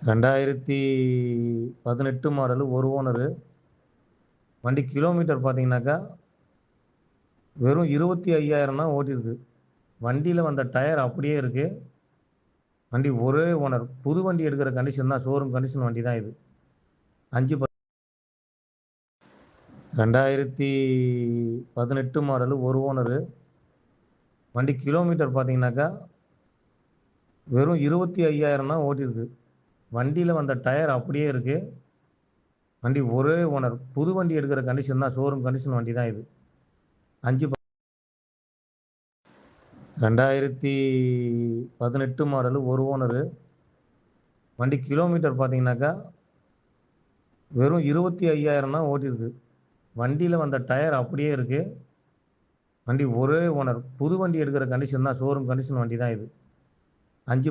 2018 model, ஒரு owner. வண்டி kilometre பார்த்தீங்கன்னாக்கா, வெறும் 25,000 தான் ஓட்டியிருக்கு. வண்டியில வந்த டயர் அப்படியே இருக்கு. வண்டி ஒரே ஓனர். புது வண்டி எடுக்கிற கண்டிஷன் தான். ஷோரூம் கண்டிஷன் வண்டி தான் இது. 2018 மாடலு, ஒரு ஓனரு. வண்டி கிலோமீட்டர் பார்த்தீங்கன்னாக்கா, வெறும் 25,000 தான் ஓட்டியிருக்கு. வண்டியில வந்த டயர் அப்படியே இருக்கு. வண்டி ஒரே ஓனர். புது வண்டி எடுக்கிற கண்டிஷன் தான். ஷோரூம் கண்டிஷன் வண்டி தான் இது. 2018 மாடலு, ஒரு ஓனரு. வண்டி கிலோமீட்டர் பார்த்தீங்கன்னாக்கா, வெறும் 25,000 தான் ஓட்டியிருக்கு. வண்டியில வந்த டயர் அப்படியே இருக்கு. வண்டி ஒரே ஓனர். புது வண்டி எடுக்கிற கண்டிஷன் தான். ஷோரூம் கண்டிஷன் வண்டி தான் இது. 5